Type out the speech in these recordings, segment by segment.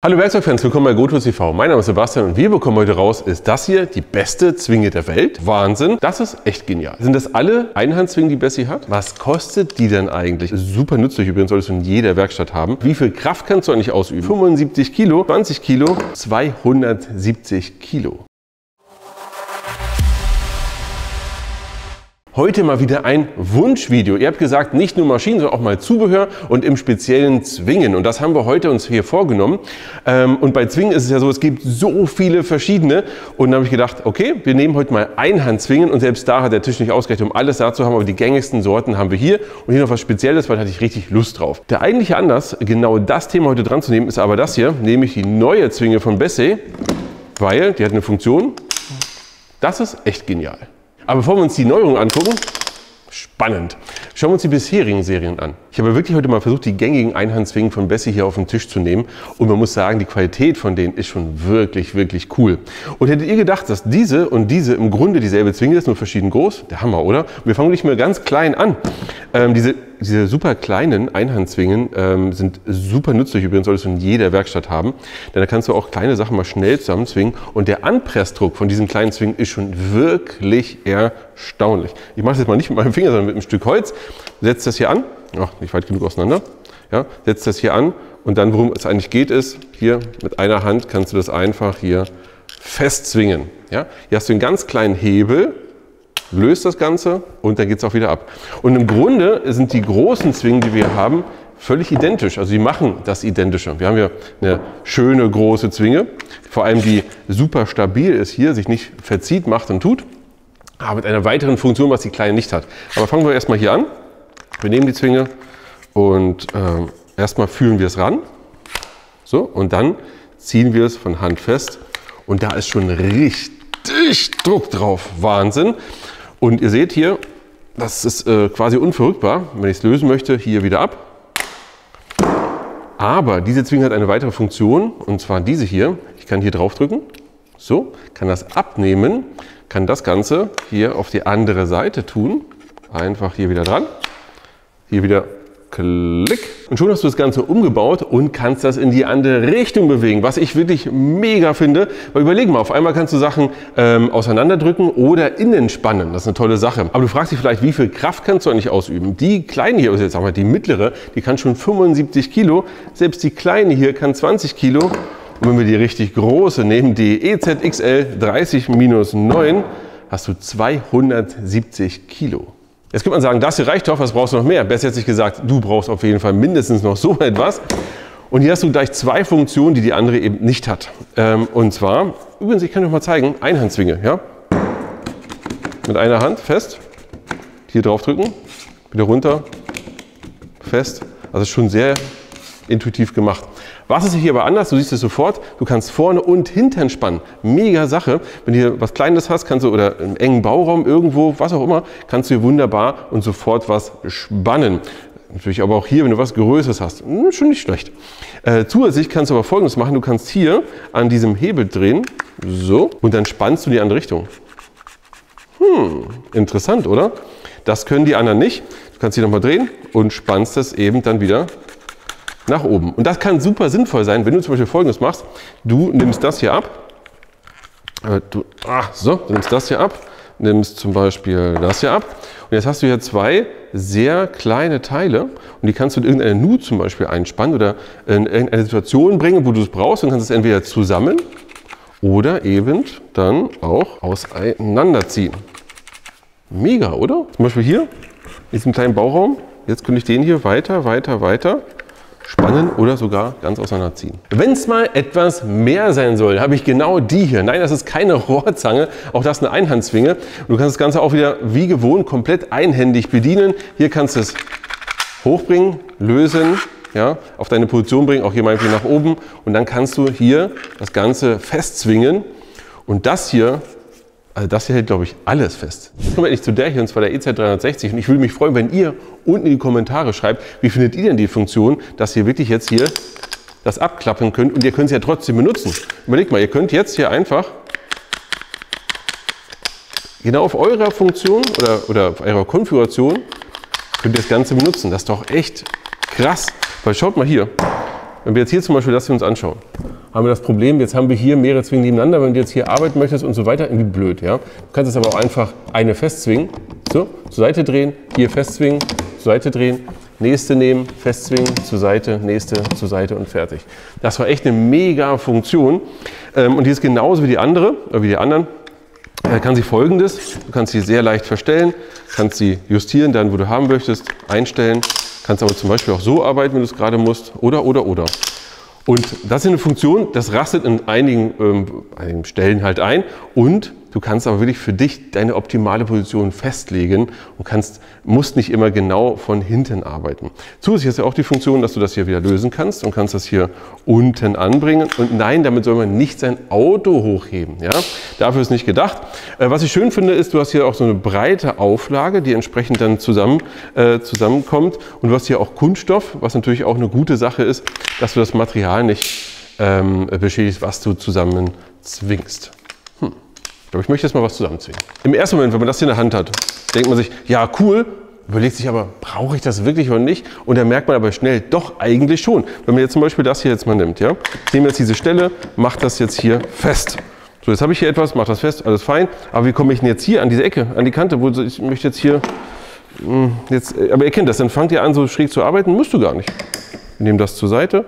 Hallo Werkzeugfans, willkommen bei GoTools TV. Mein Name ist Sebastian und wir bekommen heute raus, ist das hier die beste Zwinge der Welt? Wahnsinn, das ist echt genial. Sind das alle Einhandzwingen, die Bessie hat? Was kostet die denn eigentlich? Super nützlich übrigens, solltest du in jeder Werkstatt haben. Wie viel Kraft kannst du eigentlich ausüben? 75 Kilo, 20 Kilo, 270 Kilo. Heute mal wieder ein Wunschvideo. Ihr habt gesagt, nicht nur Maschinen, sondern auch mal Zubehör und im speziellen Zwingen. Und das haben wir heute uns hier vorgenommen. Und bei Zwingen ist es ja so, es gibt so viele verschiedene. Und dann habe ich gedacht, okay, wir nehmen heute mal Einhandzwingen. Und selbst da hat der Tisch nicht ausgereicht, um alles da zu haben. Aber die gängigsten Sorten haben wir hier. Und hier noch was Spezielles, weil da hatte ich richtig Lust drauf. Der eigentliche Anlass, genau das Thema heute dran zu nehmen, ist aber das hier, nämlich die neue Zwinge von Bessie. Weil die hat eine Funktion. Das ist echt genial. Aber bevor wir uns die Neuerungen angucken, spannend. Schauen wir uns die bisherigen Serien an. Ich habe wirklich heute mal versucht, die gängigen Einhandzwingen von Bessie hier auf den Tisch zu nehmen. Und man muss sagen, die Qualität von denen ist schon wirklich, wirklich cool. Und hättet ihr gedacht, dass diese und diese im Grunde dieselbe Zwinge ist, nur verschieden groß? Der Hammer, oder? Und wir fangen nicht mehr ganz klein an. Diese super kleinen Einhandzwingen sind super nützlich, übrigens solltest du in jeder Werkstatt haben. Denn da kannst du auch kleine Sachen mal schnell zusammenzwingen. Und der Anpressdruck von diesen kleinen Zwingen ist schon wirklich erstaunlich. Ich mache das jetzt mal nicht mit meinem Finger, sondern mit einem Stück Holz. Setzt das hier an. Ach, nicht weit genug auseinander. Ja, setzt das hier an. Und dann, worum es eigentlich geht, ist, hier mit einer Hand kannst du das einfach hier festzwingen. Ja? Hier hast du einen ganz kleinen Hebel. Löst das Ganze und dann geht es auch wieder ab. Und im Grunde sind die großen Zwingen, die wir haben, völlig identisch. Also die machen das Identische. Wir haben hier eine schöne große Zwinge, vor allem die super stabil ist hier, sich nicht verzieht, macht und tut, aber mit einer weiteren Funktion, was die kleine nicht hat. Aber fangen wir erstmal hier an. Wir nehmen die Zwinge und erstmal fühlen wir es ran. So, und dann ziehen wir es von Hand fest und da ist schon richtig Druck drauf. Wahnsinn. Und ihr seht hier, das ist quasi unverrückbar. Wenn ich es lösen möchte, hier wieder ab. Aber diese Zwinge hat eine weitere Funktion, und zwar diese hier. Ich kann hier drauf drücken, so, kann das abnehmen, kann das Ganze hier auf die andere Seite tun. Einfach hier wieder dran, hier wieder Klick. Und schon hast du das Ganze umgebaut und kannst das in die andere Richtung bewegen, was ich wirklich mega finde. Weil überleg mal, auf einmal kannst du Sachen auseinanderdrücken oder innen spannen. Das ist eine tolle Sache. Aber du fragst dich vielleicht, wie viel Kraft kannst du eigentlich ausüben? Die kleine hier, also jetzt sagen wir die mittlere, die kann schon 75 Kilo. Selbst die kleine hier kann 20 Kilo. Und wenn wir die richtig große nehmen, die EZXL 30-9, hast du 270 Kilo. Jetzt könnte man sagen, das hier reicht doch, was brauchst du noch mehr? Bessie hat sich gesagt, du brauchst auf jeden Fall mindestens noch so etwas. Und hier hast du gleich zwei Funktionen, die die andere eben nicht hat. Und zwar, übrigens, ich kann euch mal zeigen, Einhandzwinge. Ja? Mit einer Hand fest, hier drauf drücken, wieder runter, fest. Also schon sehr intuitiv gemacht. Was ist hier aber anders? Du siehst es sofort, du kannst vorne und hinten spannen. Mega Sache. Wenn du hier was Kleines hast, kannst du, oder im engen Bauraum irgendwo, was auch immer, kannst du hier wunderbar und sofort was spannen. Natürlich aber auch hier, wenn du was Größeres hast, schon nicht schlecht. Zusätzlich kannst du aber Folgendes machen, du kannst hier an diesem Hebel drehen, so, und dann spannst du in die andere Richtung. Interessant, oder? Das können die anderen nicht. Du kannst hier nochmal drehen und spannst das eben dann wieder nach oben. Und das kann super sinnvoll sein, wenn du zum Beispiel Folgendes machst. Du nimmst das hier ab. Du nimmst das hier ab. Nimmst zum Beispiel das hier ab. Und jetzt hast du hier zwei sehr kleine Teile. Und die kannst du in irgendeine Nut zum Beispiel einspannen oder in irgendeine Situation bringen, wo du es brauchst. Und kannst es entweder zusammen oder eben dann auch auseinanderziehen. Mega, oder? Zum Beispiel hier, in diesem kleinen Bauraum. Jetzt könnte ich den hier weiter spannen oder sogar ganz auseinanderziehen. Wenn es mal etwas mehr sein soll, habe ich genau die hier. Nein, das ist keine Rohrzange, auch das ist eine Einhandzwinge. Du kannst das Ganze auch wieder wie gewohnt komplett einhändig bedienen. Hier kannst du es hochbringen, lösen, ja, auf deine Position bringen, auch hier mal nach oben. Und dann kannst du hier das Ganze festzwingen. Und das hier, also das hier hält, glaube ich, alles fest. Jetzt kommen wir endlich zu der hier, und zwar der EZ360. Und ich würde mich freuen, wenn ihr unten in die Kommentare schreibt, wie findet ihr denn die Funktion, dass ihr wirklich jetzt hier das abklappen könnt. Und ihr könnt es ja trotzdem benutzen. Überlegt mal, ihr könnt jetzt hier einfach genau auf eurer Funktion oder auf eurer Konfiguration könnt ihr das Ganze benutzen. Das ist doch echt krass. Weil schaut mal hier, wenn wir jetzt hier zum Beispiel das hier uns anschauen, haben wir das Problem, jetzt haben wir hier mehrere Zwingen nebeneinander, wenn du jetzt hier arbeiten möchtest und so weiter, irgendwie blöd. Ja? Du kannst es aber auch einfach eine festzwingen, so, zur Seite drehen, hier festzwingen, zur Seite drehen, nächste nehmen, festzwingen, zur Seite, nächste, zur Seite und fertig. Das war echt eine mega Funktion und die ist genauso wie die andere, wie die anderen. Kann sie Folgendes, du kannst sie sehr leicht verstellen, kannst sie justieren, dann wo du haben möchtest, einstellen, kannst aber zum Beispiel auch so arbeiten, wenn du es gerade musst, oder. Und das ist eine Funktion, das rastet in einigen Stellen halt ein und du kannst aber wirklich für dich deine optimale Position festlegen und musst nicht immer genau von hinten arbeiten. Zusätzlich hast du auch die Funktion, dass du das hier wieder lösen kannst und kannst das hier unten anbringen. Und nein, damit soll man nicht sein Auto hochheben. Ja? Dafür ist nicht gedacht. Was ich schön finde, ist, du hast hier auch so eine breite Auflage, die entsprechend dann zusammenkommt. Und du hast hier auch Kunststoff, was natürlich auch eine gute Sache ist, dass du das Material nicht beschädigst, was du zusammenzwingst. Ich glaube, ich möchte jetzt mal was zusammenzwingen. Im ersten Moment, wenn man das hier in der Hand hat, denkt man sich, ja cool, überlegt sich aber, brauche ich das wirklich oder nicht? Und dann merkt man aber schnell, doch eigentlich schon. Wenn man jetzt zum Beispiel das hier jetzt mal nimmt, ja, nehmen wir jetzt diese Stelle, macht das jetzt hier fest. So, jetzt habe ich hier etwas, mache das fest, alles fein. Aber wie komme ich denn jetzt hier an diese Ecke, an die Kante, wo ich möchte jetzt hier, aber ihr kennt das, dann fangt ihr an so schräg zu arbeiten, musst du gar nicht. Wir nehmen das zur Seite,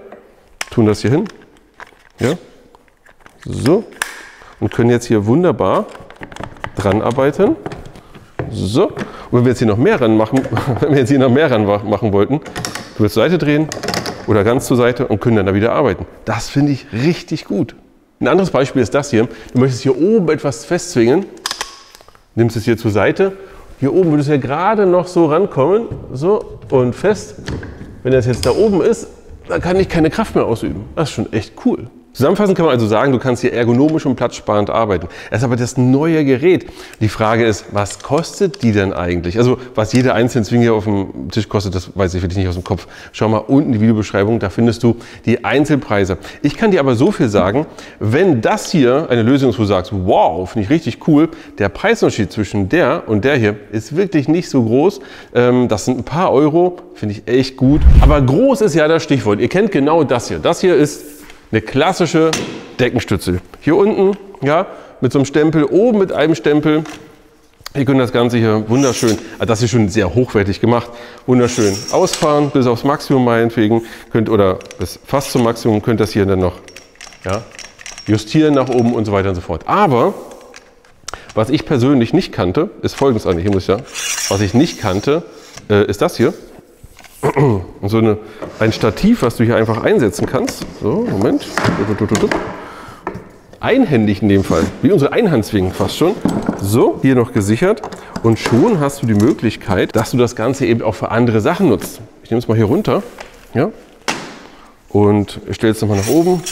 tun das hier hin, ja, so. Und können jetzt hier wunderbar dran arbeiten. So. Und wenn wir jetzt hier noch mehr ran machen, machen wollten, du willst zur Seite drehen oder ganz zur Seite und können dann da wieder arbeiten. Das finde ich richtig gut. Ein anderes Beispiel ist das hier. Du möchtest hier oben etwas festzwingen, nimmst es hier zur Seite. Hier oben würdest du ja gerade noch so rankommen, so und fest. Wenn das jetzt da oben ist, dann kann ich keine Kraft mehr ausüben. Das ist schon echt cool. Zusammenfassend kann man also sagen, du kannst hier ergonomisch und platzsparend arbeiten. Es ist aber das neue Gerät. Die Frage ist, was kostet die denn eigentlich? Also was jeder einzelne Zwing hier auf dem Tisch kostet, das weiß ich wirklich nicht aus dem Kopf. Schau mal unten die Videobeschreibung, da findest du die Einzelpreise. Ich kann dir aber so viel sagen, wenn das hier eine Lösung ist, wo du sagst, wow, finde ich richtig cool, der Preisunterschied zwischen der und der hier ist wirklich nicht so groß. Das sind ein paar Euro, finde ich echt gut. Aber groß ist ja das Stichwort. Ihr kennt genau das hier. Das hier ist eine klassische Deckenstütze. Hier unten, ja, mit so einem Stempel, oben mit einem Stempel. Ihr könnt das Ganze hier wunderschön, das ist schon sehr hochwertig gemacht, wunderschön ausfahren, bis aufs Maximum meinetwegen, oder bis fast zum Maximum, könnt das hier dann noch justieren nach oben und so weiter und so fort. Aber, was ich persönlich nicht kannte, ist folgendes, hier muss ich sagen, was ich nicht kannte, ist das hier. Und so ein Stativ, was du hier einfach einsetzen kannst. So, Moment. Einhändig in dem Fall, wie unsere Einhandzwingen fast schon. So, hier noch gesichert. Und schon hast du die Möglichkeit, dass du das Ganze eben auch für andere Sachen nutzt. Ich nehme es mal hier runter. Ja? Und stelle es nochmal nach oben.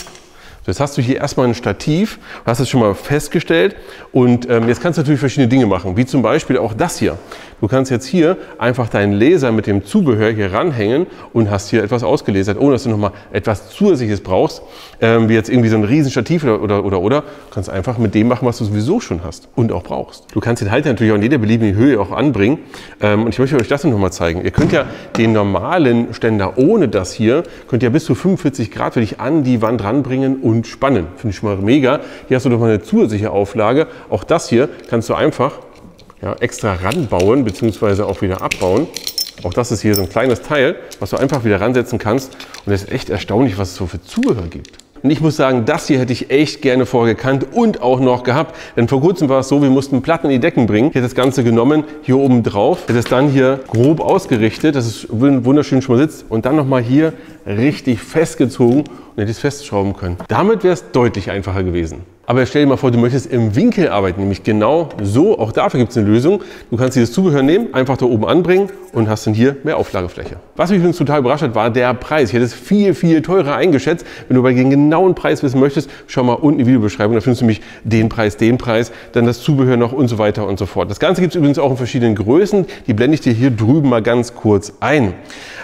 Jetzt hast du hier erstmal ein Stativ, hast es schon mal festgestellt und jetzt kannst du natürlich verschiedene Dinge machen, wie zum Beispiel auch das hier. Du kannst jetzt hier einfach deinen Laser mit dem Zubehör hier ranhängen und hast hier etwas ausgelasert, ohne dass du nochmal etwas Zusätzliches brauchst, wie jetzt irgendwie so ein riesen Stativ oder. Du kannst einfach mit dem machen, was du sowieso schon hast und auch brauchst. Du kannst den Halter natürlich auch in jeder beliebigen Höhe auch anbringen und ich möchte euch das nochmal zeigen. Ihr könnt ja den normalen Ständer ohne das hier, könnt ihr bis zu 45 Grad für dich an die Wand ranbringen und spannen. Finde ich schon mal mega. Hier hast du noch mal eine zusätzliche Auflage. Auch das hier kannst du einfach extra ranbauen bzw. auch wieder abbauen. Auch das ist hier so ein kleines Teil, was du einfach wieder ransetzen kannst. Und es ist echt erstaunlich, was es so für Zubehör gibt. Und ich muss sagen, das hier hätte ich echt gerne vorher gekannt und auch noch gehabt. Denn vor kurzem war es so, wir mussten Platten in die Decken bringen. Ich hätte das Ganze genommen, hier oben drauf, hätte es dann hier grob ausgerichtet, dass es wunderschön schon mal sitzt. Und dann nochmal hier richtig festgezogen und hätte es festschrauben können. Damit wäre es deutlich einfacher gewesen. Aber stell dir mal vor, du möchtest im Winkel arbeiten, nämlich genau so. Auch dafür gibt es eine Lösung. Du kannst dieses Zubehör nehmen, einfach da oben anbringen und hast dann hier mehr Auflagefläche. Was mich übrigens total überrascht hat, war der Preis. Ich hätte es viel, viel teurer eingeschätzt. Wenn du bei den genauen Preis wissen möchtest, schau mal unten in die Videobeschreibung. Da findest du nämlich den Preis, dann das Zubehör noch und so weiter und so fort. Das Ganze gibt es übrigens auch in verschiedenen Größen. Die blende ich dir hier drüben mal ganz kurz ein.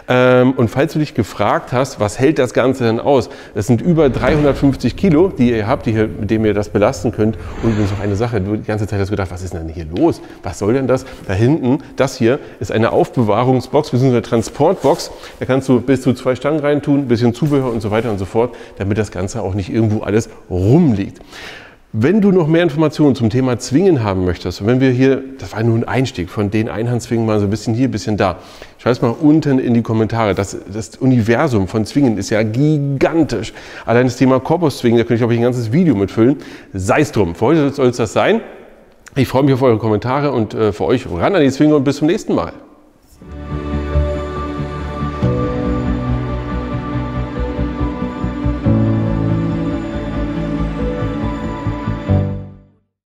Und falls du dich gefragt hast, was hält das Ganze denn aus? Das sind über 350 Kilo, die ihr habt, mit denen ihr das belasten könnt. Und übrigens noch eine Sache, du die ganze Zeit hast gedacht, was ist denn hier los? Was soll denn das? Da hinten, das hier ist eine Aufbewahrungsbox bzw. Transportbox. Da kannst du bis zu 2 Stangen reintun, ein bisschen Zubehör und so weiter und so fort, damit das Ganze auch nicht irgendwo alles rumliegt. Wenn du noch mehr Informationen zum Thema Zwingen haben möchtest, und wenn wir hier, das war nur ein Einstieg von den Einhandzwingen, mal so ein bisschen hier, ein bisschen da, schreib es mal unten in die Kommentare. Das Universum von Zwingen ist ja gigantisch. Allein das Thema Korpuszwingen, da könnte ich, glaube ich, ein ganzes Video mitfüllen. Sei es drum. Für heute soll es das sein. Ich freue mich auf eure Kommentare und für euch ran an die Zwinge und bis zum nächsten Mal.